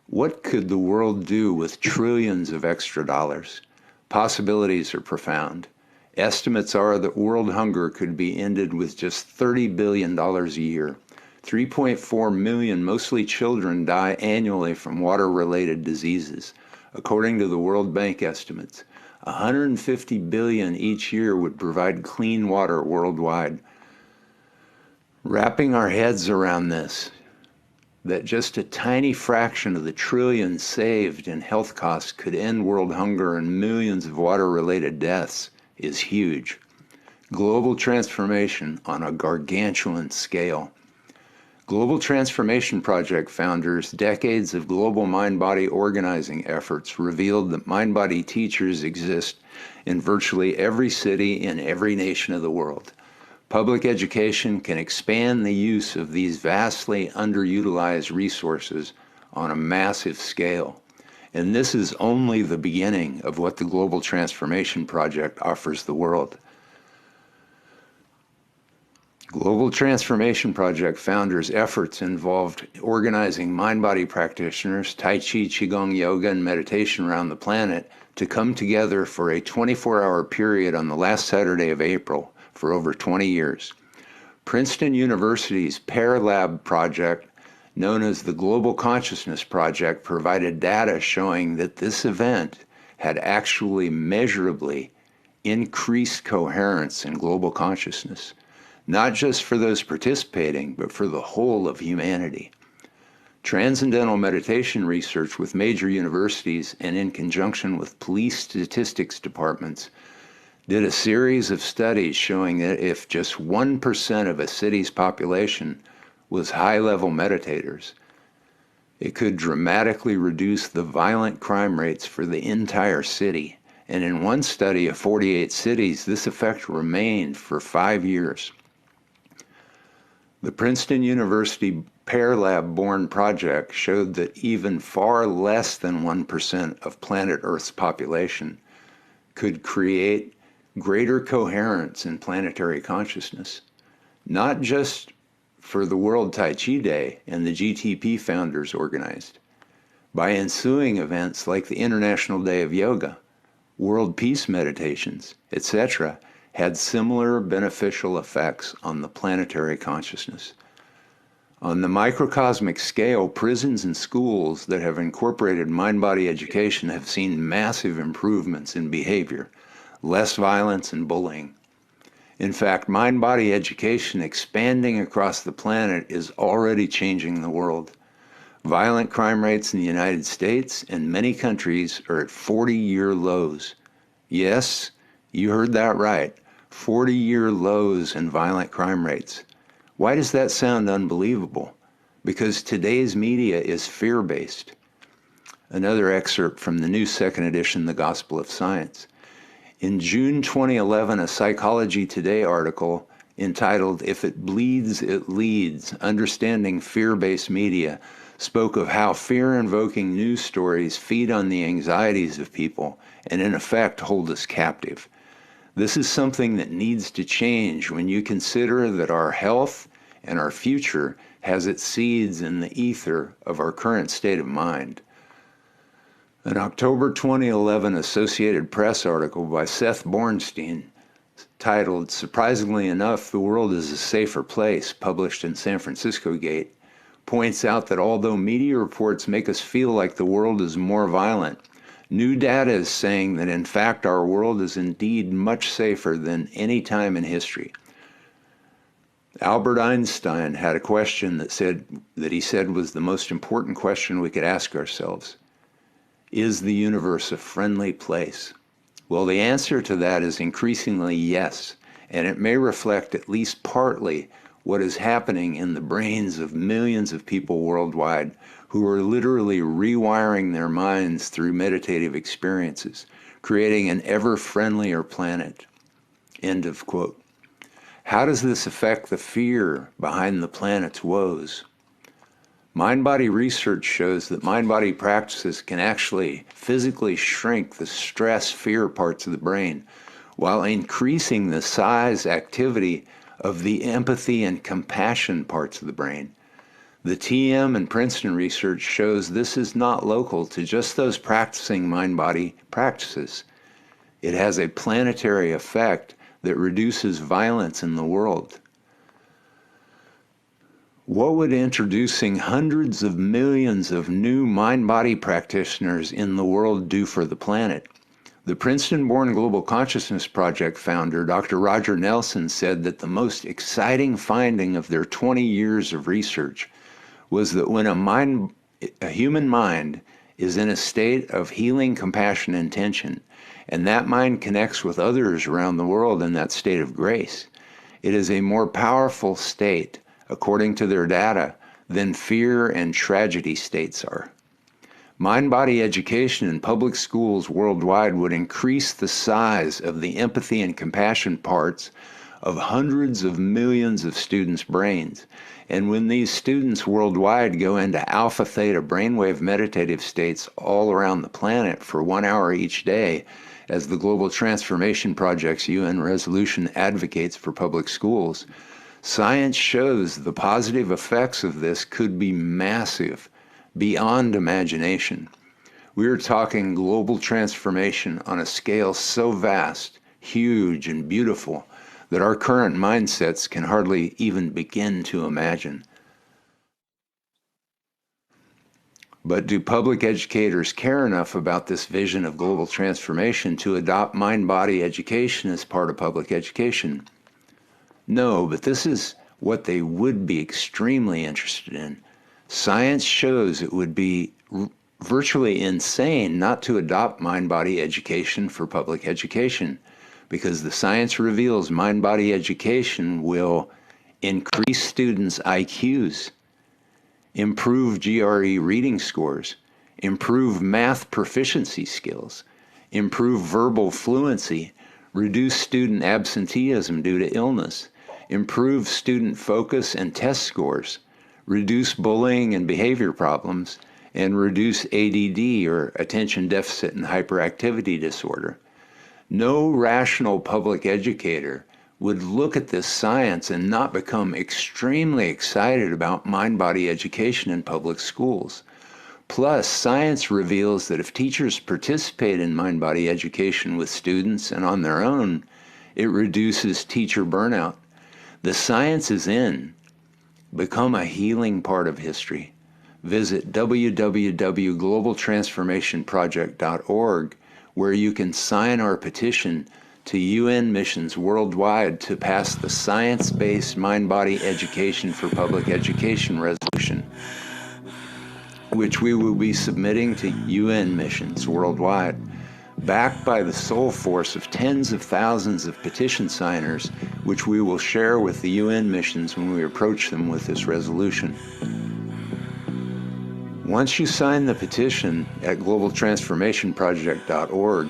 What could the world do with trillions of extra dollars? Possibilities are profound. Estimates are that world hunger could be ended with just $30 billion a year. 3.4 million, mostly children, die annually from water-related diseases, according to the World Bank estimates. 150 billion each year would provide clean water worldwide. Wrapping our heads around this, that just a tiny fraction of the trillions saved in health costs could end world hunger and millions of water-related deaths, is huge. Global transformation on a gargantuan scale. Global Transformation Project founders' decades of global mind-body organizing efforts revealed that mind-body teachers exist in virtually every city in every nation of the world. Public education can expand the use of these vastly underutilized resources on a massive scale. And this is only the beginning of what the Global Transformation Project offers the world. Global Transformation Project founders' efforts involved organizing mind-body practitioners, Tai Chi, Qigong, yoga, and meditation around the planet to come together for a 24-hour period on the last Saturday of April for over 20 years. Princeton University's Pair Lab project, known as the Global Consciousness Project, provided data showing that this event had actually measurably increased coherence in global consciousness, not just for those participating, but for the whole of humanity. Transcendental meditation research with major universities and in conjunction with police statistics departments did a series of studies showing that if just 1% of a city's population was high-level meditators. It could dramatically reduce the violent crime rates for the entire city. And in one study of 48 cities, this effect remained for 5 years. The Princeton University Pear Lab Born project showed that even far less than 1% of planet Earth's population could create greater coherence in planetary consciousness, not just for the World Tai Chi Day and the GTP founders organized, by ensuing events like the International Day of Yoga, World Peace Meditations, etc., had similar beneficial effects on the planetary consciousness. On the microcosmic scale, prisons and schools that have incorporated mind-body education have seen massive improvements in behavior, less violence and bullying. In fact, mind-body education expanding across the planet is already changing the world. Violent crime rates in the United States and many countries are at 40-year lows. Yes, you heard that right. 40-year lows in violent crime rates. Why does that sound unbelievable? Because today's media is fear-based. Another excerpt from the new second edition, The Gospel of Science. In June 2011, a Psychology Today article entitled, "If It Bleeds, It Leads, Understanding Fear-Based Media," spoke of how fear-invoking news stories feed on the anxieties of people and in effect hold us captive. This is something that needs to change when you consider that our health and our future has its seeds in the ether of our current state of mind. An October 2011 Associated Press article by Seth Bornstein titled, "Surprisingly Enough, the World is a Safer Place," published in San Francisco Gate, points out that although media reports make us feel like the world is more violent, new data is saying that in fact our world is indeed much safer than any time in history. Albert Einstein had a question that he said was the most important question we could ask ourselves. Is the universe a friendly place? Well, the answer to that is increasingly yes, and it may reflect at least partly what is happening in the brains of millions of people worldwide who are literally rewiring their minds through meditative experiences, creating an ever-friendlier planet. End of quote. How does this affect the fear behind the planet's woes? Mind-body research shows that mind-body practices can actually physically shrink the stress-fear parts of the brain while increasing the size, activity of the empathy and compassion parts of the brain. The TM and Princeton research shows this is not local to just those practicing mind-body practices. It has a planetary effect that reduces violence in the world. What would introducing hundreds of millions of new mind-body practitioners in the world do for the planet? The Princeton-born Global Consciousness Project founder, Dr. Roger Nelson, said that the most exciting finding of their 20 years of research was that when a human mind is in a state of healing, compassion, and intention, and that mind connects with others around the world in that state of grace, it is a more powerful state, according to their data, than fear and tragedy states are. Mind-body education in public schools worldwide would increase the size of the empathy and compassion parts of hundreds of millions of students' brains. And when these students worldwide go into alpha theta brainwave meditative states all around the planet for 1 hour each day, as the Global Transformation Project's UN resolution advocates for public schools, science shows the positive effects of this could be massive, beyond imagination. We are talking global transformation on a scale so vast, huge, and beautiful that our current mindsets can hardly even begin to imagine. But do public educators care enough about this vision of global transformation to adopt mind-body education as part of public education? No, but this is what they would be extremely interested in. Science shows it would be virtually insane not to adopt mind-body education for public education, because the science reveals mind-body education will increase students' IQs, improve GRE reading scores, improve math proficiency skills, improve verbal fluency, reduce student absenteeism due to illness, improve student focus and test scores, reduce bullying and behavior problems, and reduce ADD, or attention deficit and hyperactivity disorder. No rational public educator would look at this science and not become extremely excited about mind-body education in public schools. Plus, science reveals that if teachers participate in mind-body education with students and on their own, it reduces teacher burnout. The science is in. Become a healing part of history. Visit www.globaltransformationproject.org, where you can sign our petition to UN missions worldwide to pass the Science-Based Mind-Body Education for Public Education resolution, which we will be submitting to UN missions worldwide, backed by the sole force of tens of thousands of petition signers, which we will share with the UN missions when we approach them with this resolution. Once you sign the petition at globaltransformationproject.org,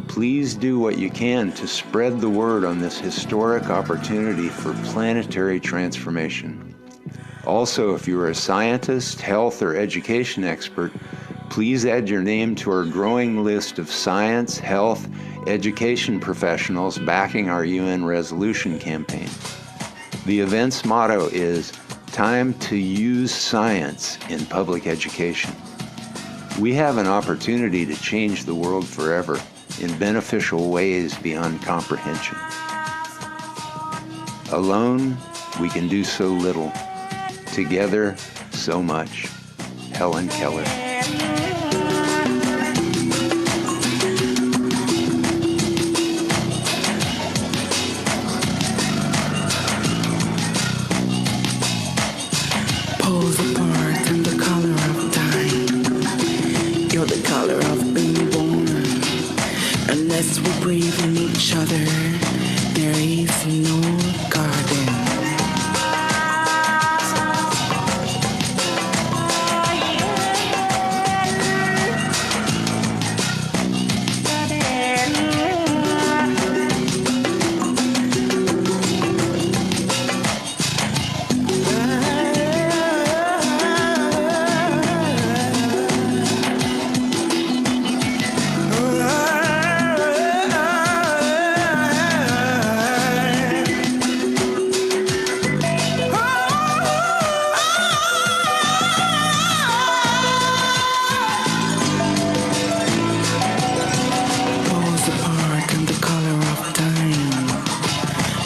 please do what you can to spread the word on this historic opportunity for planetary transformation. Also, if you are a scientist, health, or education expert, please add your name to our growing list of science, health, education professionals backing our UN resolution campaign. The event's motto is "Time to use science in public education." We have an opportunity to change the world forever in beneficial ways beyond comprehension. Alone, we can do so little. Together, so much. Helen Keller. Pulls apart in the color of time. You're the color of being born. Unless we breathe in each other, there is no garden.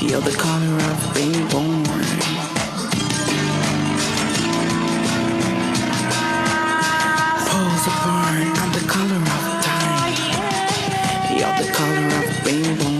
You're the color of being born. Pulls apart, I'm the color of time. You're the color of being born.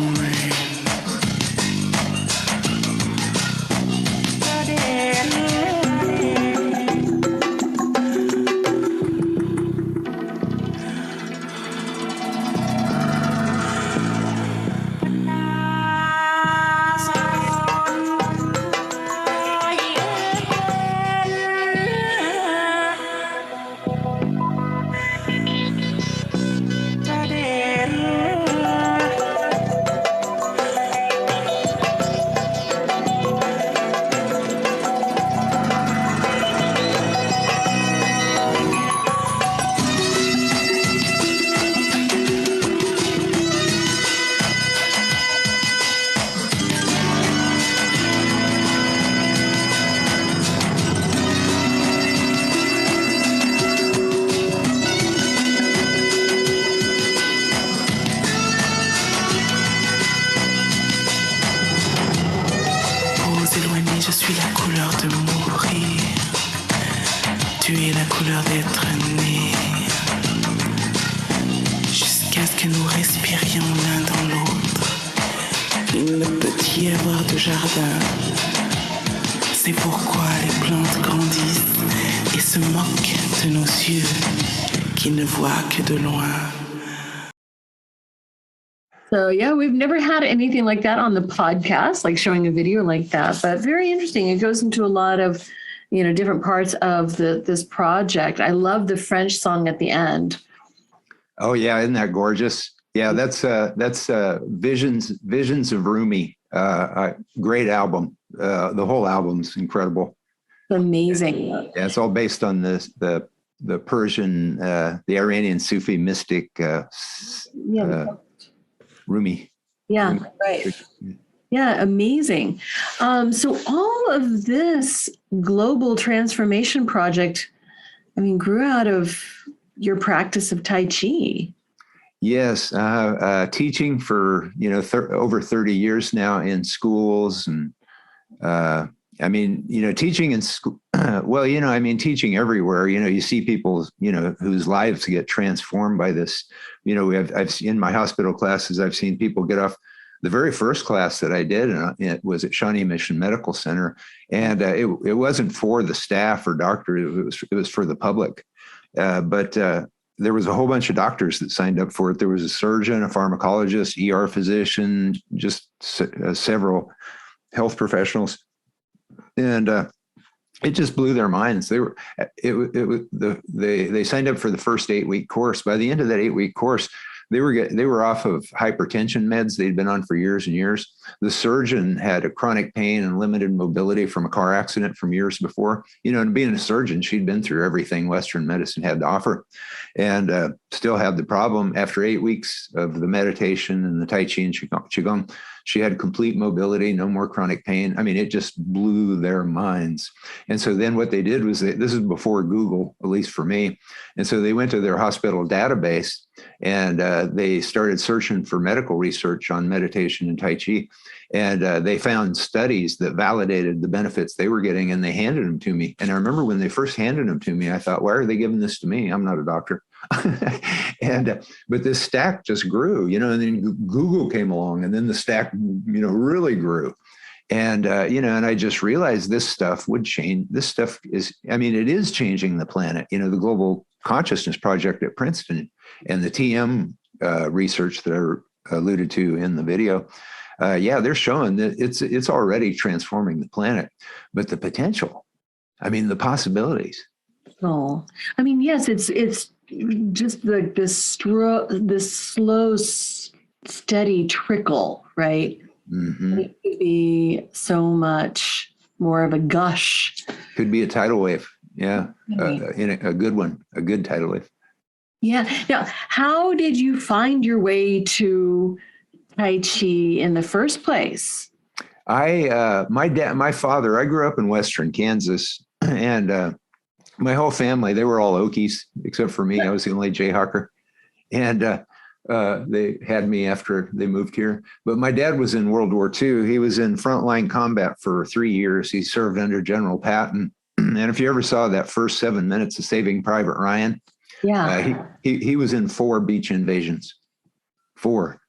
Je suis la couleur de mourir. Tu es la couleur d'être né. Jusqu'à ce que nous respirions l'un dans l'autre. Il ne peut y avoir de jardin. C'est pourquoi les plantes grandissent et se moquent de nos yeux qui ne voient que de loin. So yeah, we've never had anything like that on the podcast, like showing a video like that, but very interesting. It goes into a lot of, different parts of this project. I love the French song at the end. Oh yeah, isn't that gorgeous? Yeah, that's Visions of Rumi. Great album. The whole album's incredible. Amazing. Yeah, it's all based on the Persian, the Iranian Sufi mystic Rumi. Yeah, Rumi. right. Yeah, amazing. So all of this global transformation project, grew out of your practice of Tai Chi. Yes, teaching for over 30 years now in schools, and teaching in school. Teaching everywhere. You see people whose lives get transformed by this. I've seen in my hospital classes, I've seen people get off. The very first class that I did, it was at Shawnee Mission Medical Center, and it wasn't for the staff or doctors. It was for the public, but there was a whole bunch of doctors that signed up for it. There was a surgeon, a pharmacologist, ER physician, just several health professionals, and it just blew their minds. They signed up for the first 8-week course. By the end of that 8-week course, they were off of hypertension meds they'd been on for years and years. The surgeon had a chronic pain and limited mobility from a car accident from years before. And being a surgeon, she'd been through everything Western medicine had to offer, and still had the problem. After 8 weeks of the meditation and the Tai Chi and Qigong, she had complete mobility, no more chronic pain. It just blew their minds. And so then what they did was, this is before Google, at least for me. And so they went to their hospital database, and they started searching for medical research on meditation and Tai Chi. And they found studies that validated the benefits they were getting, and they handed them to me. And I remember when they first handed them to me, I thought, why are they giving this to me? I'm not a doctor. But this stack just grew, and then Google came along, and then the stack, really grew. And, and I just realized this stuff would change. This stuff is, it is changing the planet. The Global Consciousness Project at Princeton and the TM research that I alluded to in the video. They're showing that it's already transforming the planet, but the potential, the possibilities. Oh, yes, it's just like this slow, steady trickle, right? Mm-hmm. It could be so much more of a gush. Could be a tidal wave. Yeah. A good one, a good tidal wave. Yeah. Now, how did you find your way to Tai Chi in the first place? My father, I grew up in Western Kansas, and my whole family, they were all Okies, except for me. I was the only Jayhawker. And they had me after they moved here. But my dad was in World War II. He was in frontline combat for 3 years. He served under General Patton. And if you ever saw that first 7 minutes of Saving Private Ryan, he was in 4 beach invasions. 4.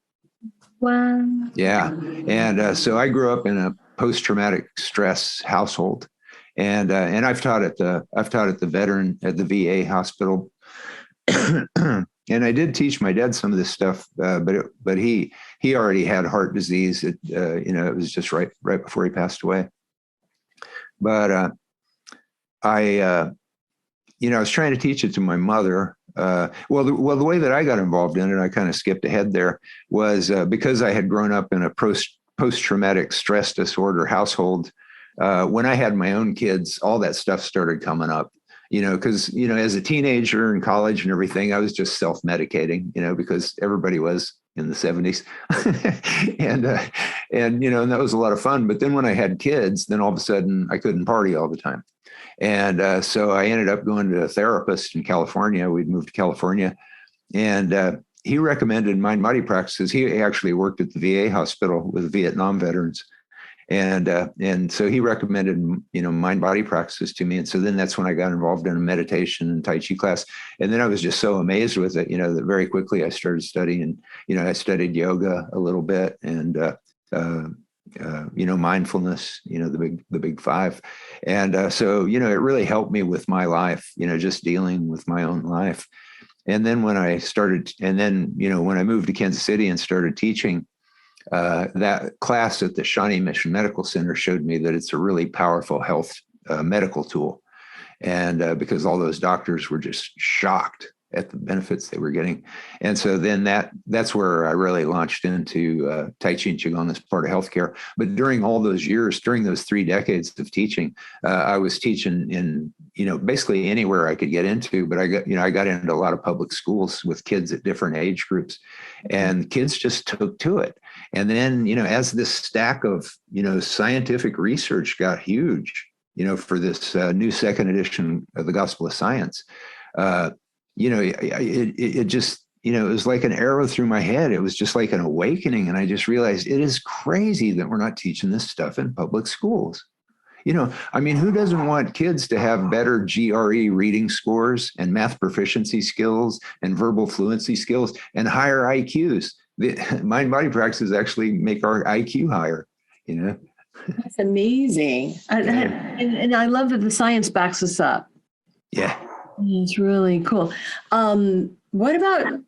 Wow. Yeah. And so I grew up in a post-traumatic stress household. And I've taught at the VA hospital, and I did teach my dad some of this stuff, but he already had heart disease. It was just right before he passed away. But I was trying to teach it to my mother. The way that I got involved in it, I kind of skipped ahead there, was because I had grown up in a post-traumatic stress disorder household. When I had my own kids, all that stuff started coming up, because, as a teenager in college and everything, I was just self-medicating, because everybody was in the 70s. and that was a lot of fun. But then when I had kids, then all of a sudden I couldn't party all the time. And so I ended up going to a therapist in California. We'd moved to California, and he recommended mind-body practices. He actually worked at the VA hospital with Vietnam veterans. And so he recommended, mind-body practices to me. And so then that's when I got involved in a meditation and Tai Chi class. And then I was just so amazed with it, that very quickly I started studying, I studied yoga a little bit, and, mindfulness, the big 5. And so, it really helped me with my life, just dealing with my own life. And then when I moved to Kansas City and started teaching, that class at the Shawnee Mission Medical Center showed me that it's a really powerful health medical tool. And because all those doctors were just shocked at the benefits they were getting. And so then that's where I really launched into Tai Chi and Qigong as part of healthcare. But during all those years, during those 3 decades of teaching, I was teaching in, basically anywhere I could get into, but I got into a lot of public schools with kids at different age groups, and kids just took to it. And then, as this stack of, scientific research got huge, for this new second edition of the Gospel of Science, it just, it was like an arrow through my head. It was just like an awakening. And I just realized it is crazy that we're not teaching this stuff in public schools. Who doesn't want kids to have better GRE reading scores and math proficiency skills and verbal fluency skills and higher IQs? The mind-body practices actually make our IQ higher, That's amazing. And I love that the science backs us up. Yeah. It's really cool. What about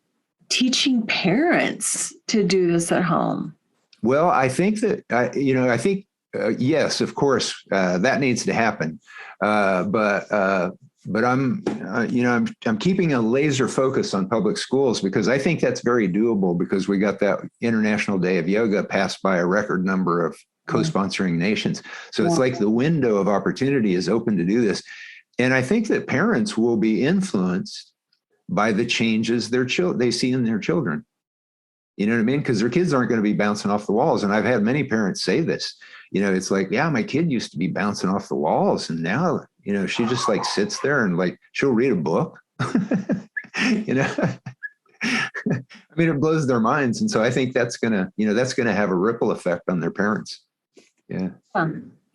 teaching parents to do this at home? Well, I think that, yes, of course, that needs to happen. But I'm keeping a laser focus on public schools because I think that's very doable because we got that International Day of Yoga passed by a record number of co-sponsoring nations. So it's like the window of opportunity is open to do this. And I think that parents will be influenced by the changes they see in their children. You know what I mean? Because their kids aren't going to be bouncing off the walls. And I've had many parents say this, it's like, yeah, my kid used to be bouncing off the walls. And now, she just like sits there and like, she'll read a book, it blows their minds. And so I think that's going to have a ripple effect on their parents. Yeah.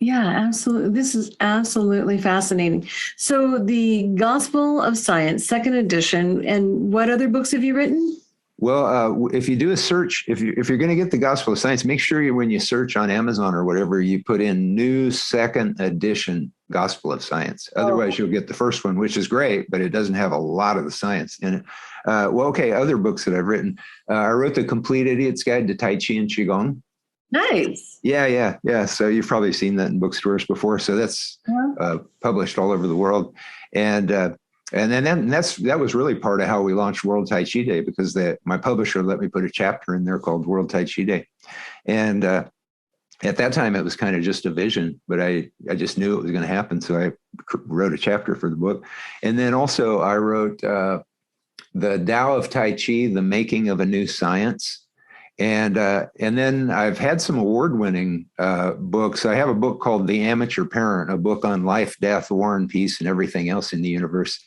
Yeah, absolutely. This is absolutely fascinating. So the Gospel of Science, second edition, and what other books have you written? Well, if you do a search, if you're going to get the Gospel of Science, make sure when you search on Amazon or whatever, you put in new second edition Gospel of Science. Otherwise, you'll get the first one, which is great, but it doesn't have a lot of the science in it. Other books that I've written. I wrote The Complete Idiot's Guide to Tai Chi and Qigong. Nice. Yeah. So you've probably seen that in bookstores before. So that's published all over the world. And then that was really part of how we launched World Tai Chi Day because my publisher let me put a chapter in there called World Tai Chi Day. And at that time, it was kind of just a vision, but I just knew it was going to happen. So I wrote a chapter for the book. And then also I wrote The Tao of Tai Chi, The Making of a New Science. And then I've had some award-winning books. I have a book called The Amateur Parent, a book on life, death, war and peace, and everything else in the universe.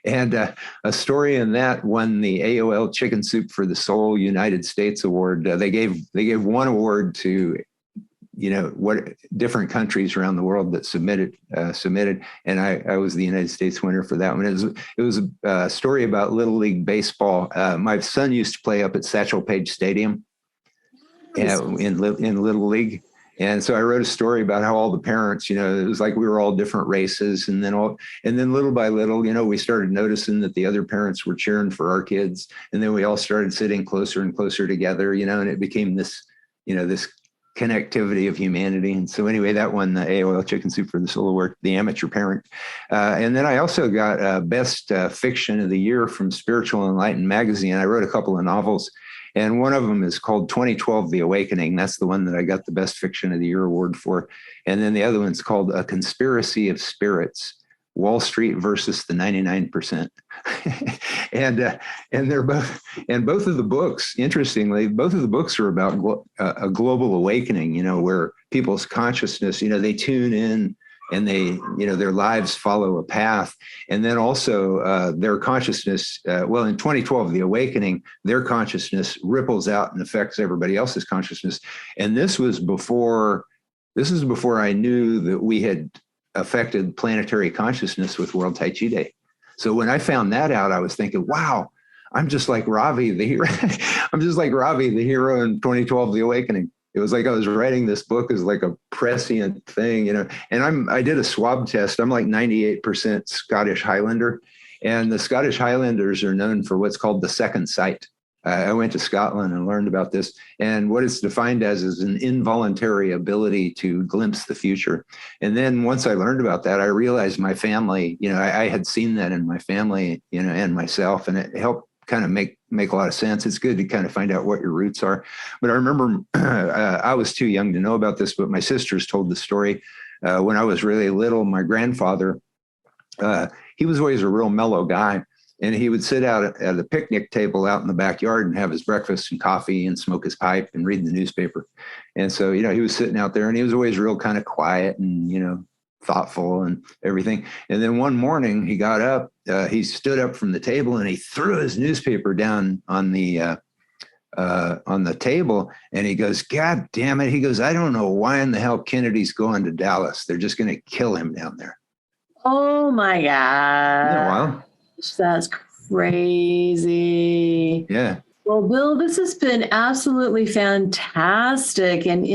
And a story in that won the AOL Chicken Soup for the Soul United States Award. They gave one award to what different countries around the world that submitted, and I was the United States winner for that one. It was a story about Little League baseball. My son used to play up at Satchel Paige Stadium. In Little League. And so I wrote a story about how all the parents, it was like we were all different races. And then little by little, we started noticing that the other parents were cheering for our kids. And then we all started sitting closer and closer together, and it became this, this connectivity of humanity. And so anyway, that won the AOL Chicken Soup for the Soul Award, The Amateur Parent. And then I also got Best Fiction of the Year from Spiritual Enlightened Magazine. I wrote a couple of novels. And one of them is called 2012, The Awakening. That's the one that I got the Best Fiction of the Year award for. And then the other one's called A Conspiracy of Spirits, Wall Street versus the 99%. and both of the books, interestingly, both of the books are about a global awakening, where people's consciousness, they tune in and they, their lives follow a path. And then also their consciousness, in 2012, The Awakening, their consciousness ripples out and affects everybody else's consciousness. And this is before I knew that we had affected planetary consciousness with World Tai Chi Day. So when I found that out, I was thinking, wow, I'm just like Ravi, the hero. I'm just like Ravi, the hero in 2012, The Awakening. It was like I was writing this book as like a prescient thing, and I did a swab test. I'm like 98% Scottish Highlander. And the Scottish Highlanders are known for what's called the second sight. I went to Scotland and learned about this. And what it's defined as is an involuntary ability to glimpse the future. And then once I learned about that, I realized my family, I had seen that in my family, and myself, and it helped kind of make a lot of sense. It's good to kind of find out what your roots are. But I remember I was too young to know about this, but my sisters told the story when I was really little. My grandfather, he was always a real mellow guy. And he would sit out at a picnic table out in the backyard and have his breakfast and coffee and smoke his pipe and read the newspaper. And so, he was sitting out there and he was always real kind of quiet and, thoughtful and everything. And then one morning he got up, he stood up from the table and he threw his newspaper down on the table. And he goes, "God damn it." He goes, "I don't know why in the hell Kennedy's going to Dallas. They're just going to kill him down there." Oh my God. Isn't that wild? That's crazy. Yeah. Well, Bill, this has been absolutely fantastic and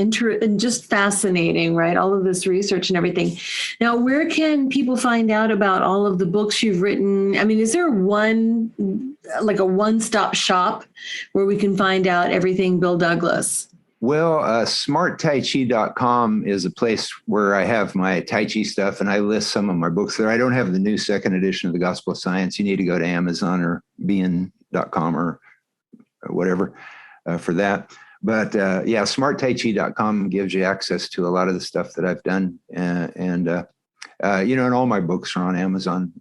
just fascinating, right? All of this research and everything. Now, where can people find out about all of the books you've written? I mean, is there a one-stop shop where we can find out everything Bill Douglas? Well, smarttaichi.com is a place where I have my Tai Chi stuff, and I list some of my books there. I don't have the new second edition of the Gospel of Science. You need to go to Amazon or bein.com or whatever for that. But smarttaichi.com gives you access to a lot of the stuff that I've done. And all my books are on Amazon.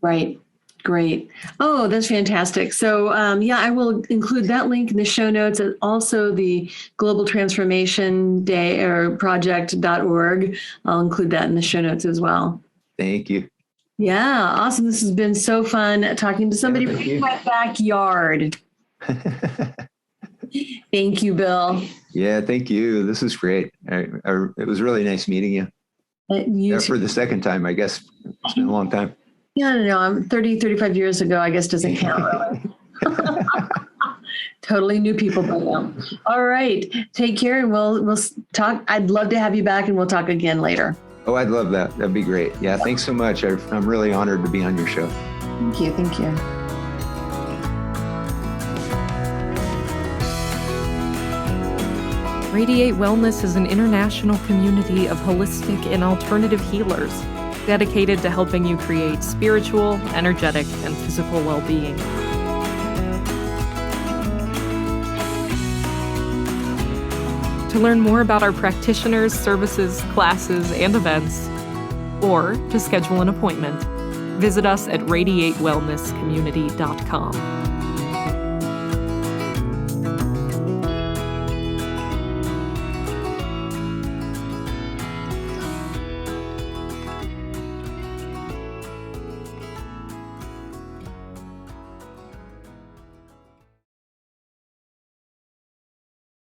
Right. Great. Oh, that's fantastic. So, I will include that link in the show notes, and also the Global Transformation Day or project.org. I'll include that in the show notes as well. Thank you. Yeah. Awesome. This has been so fun talking to somebody from my backyard. Thank you, Bill. Yeah, thank you. This is great. It was really nice meeting you. For the second time, I guess. It's been a long time. Yeah, no, I'm 35 years ago, I guess doesn't count really. Totally new people by now. All right. Take care and we'll talk. I'd love to have you back and we'll talk again later. Oh, I'd love that. That'd be great. Yeah, thanks so much. I'm really honored to be on your show. Thank you. Thank you. Radiate Wellness is an international community of holistic and alternative healers dedicated to helping you create spiritual, energetic, and physical well-being. To learn more about our practitioners, services, classes, and events, or to schedule an appointment, visit us at radiatewellnesscommunity.com.